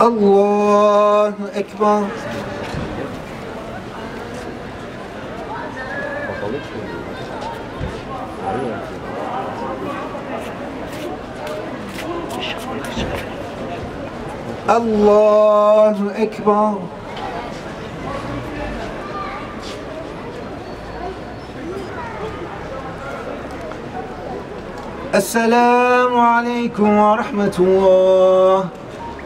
Allahu Ekber. Allahu Ekber. Esselamu Aleyküm ve Rahmetullah.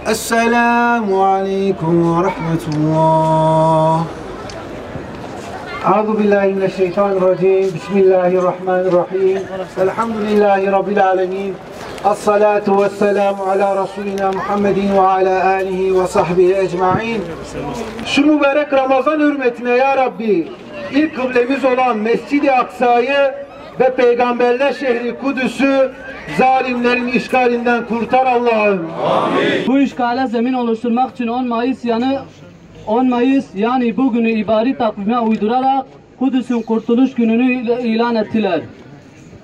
Esselamu Aleyküm ve Rahmetullah. Euzu billahi mineşşeytanirracim. Bismillahirrahmanirrahim. Elhamdülillahi Rabbil alemin. As-salatu vesselamu ala Resulina Muhammedin ve ala alihi ve sahbihi ecmain. Şu mübarek Ramazan hürmetine ya Rabbi, ilk kıblemiz olan Mescid-i Aksa'yı ve Peygamberler şehri Kudüs'ü zalimlerin işgalinden kurtar Allah'ım. Amin. Bu işgale zemin oluşturmak için 10 Mayıs yani bugünü ibari takvime uydurarak Kudüs'ün kurtuluş gününü ilan ettiler.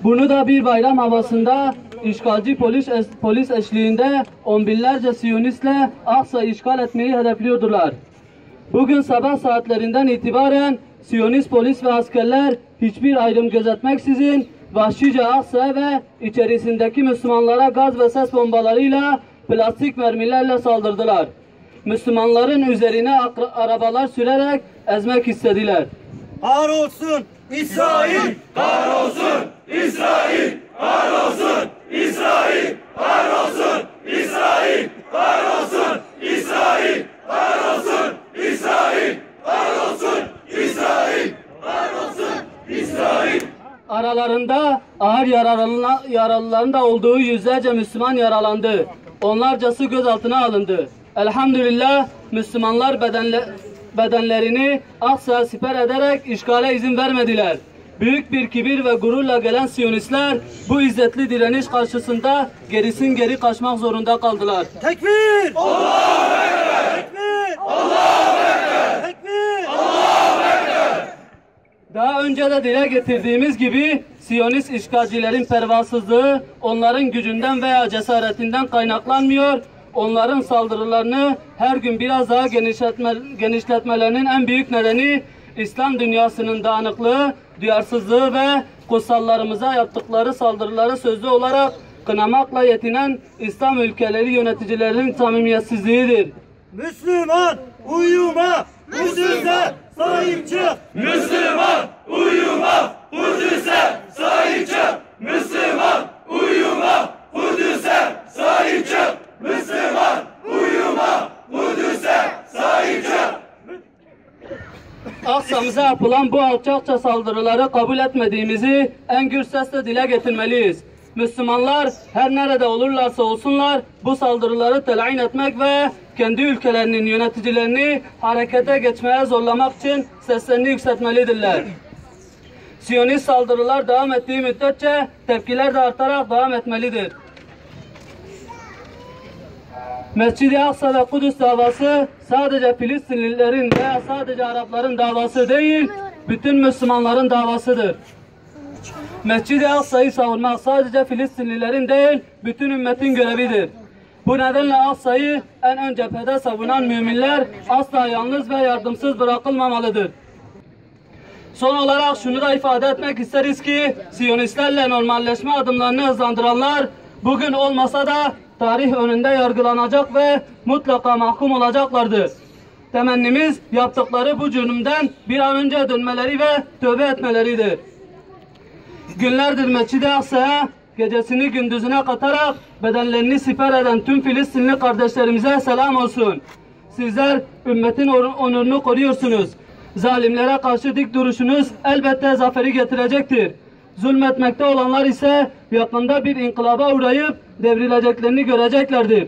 Bunu da bir bayram havasında işgalci polis eşliğinde on binlerce Siyonistle Aksa'yı işgal etmeyi hedefliyordular. Bugün sabah saatlerinden itibaren Siyonist polis ve askerler hiçbir ayrım gözetmeksizin vahşice Aksa'ya ve içerisindeki Müslümanlara gaz ve ses bombalarıyla plastik mermilerle saldırdılar. Müslümanların üzerine arabalar sürerek ezmek istediler. Kahrolsun İsrail! Kahrolsun İsrail! Kahrolsun İsrail! Kahrolsun İsrail! Kahrolsun İsrail! Kahrolsun İsrail! Kahrolsun İsrail! Kahrolsun İsrail! Aralarında ağır yaralıların da olduğu yüzlerce Müslüman yaralandı. Onlarcası gözaltına alındı. Elhamdülillah Müslümanlar bedenlerini Aksa'ya siper ederek işgale izin vermediler. Büyük bir kibir ve gururla gelen Siyonistler bu izzetli direniş karşısında geri kaçmak zorunda kaldılar. Tekbir! Allahu Ekber! Tekbir! Allahu Ekber! Tekbir! Allahu Ekber! Daha önce de dile getirdiğimiz gibi Siyonist işgalcilerin pervasızlığı onların gücünden veya cesaretinden kaynaklanmıyor. Onların saldırılarını her gün biraz daha genişletmelerinin en büyük nedeni İslam dünyasının dağınıklığı, duyarsızlığı ve kutsallarımıza yaptıkları saldırıları sözlü olarak kınamakla yetinen İslam ülkeleri yöneticilerinin samimiyetsizliğidir. Müslüman uyuma, Kudüs'e sahip çık! Müslüman uyuma, Kudüs'e sahip çık! Müslüman uyuma, Kudüs'e sahip çık! Müslüman uyuma, Kudüs'e sahip çık! Aksa'mıza yapılan bu alçakça saldırıları kabul etmediğimizi en gür sesle dile getirmeliyiz. Müslümanlar her nerede olurlarsa olsunlar bu saldırıları telin etmek ve kendi ülkelerinin yöneticilerini harekete geçmeye zorlamak için seslerini yükseltmelidirler. Siyonist saldırılar devam ettiği müddetçe tepkiler de artarak devam etmelidir. Mescid-i Aksa ve Kudüs davası sadece Filistinlilerin veya sadece Arapların davası değil, bütün Müslümanların davasıdır. Mescid-i Aksa'yı savunmak sadece Filistinlilerin değil, bütün ümmetin görevidir. Bu nedenle Aksa'yı en ön cephede savunan müminler asla yalnız ve yardımsız bırakılmamalıdır. Son olarak şunu da ifade etmek isteriz ki Siyonistlerle normalleşme adımlarını hızlandıranlar bugün olmasa da tarih önünde yargılanacak ve mutlaka mahkum olacaklardır. Temennimiz yaptıkları bu cürümden bir an önce dönmeleri ve tövbe etmeleridir. Günlerdir Mescid-i Aksa'ya gecesini gündüzüne katarak bedenlerini siper eden tüm Filistinli kardeşlerimize selam olsun. Sizler ümmetin onurunu koruyorsunuz. Zalimlere karşı dik duruşunuz elbette zaferi getirecektir. Zulmetmekte olanlar ise yakında bir inkılaba uğrayıp devrileceklerini göreceklerdir.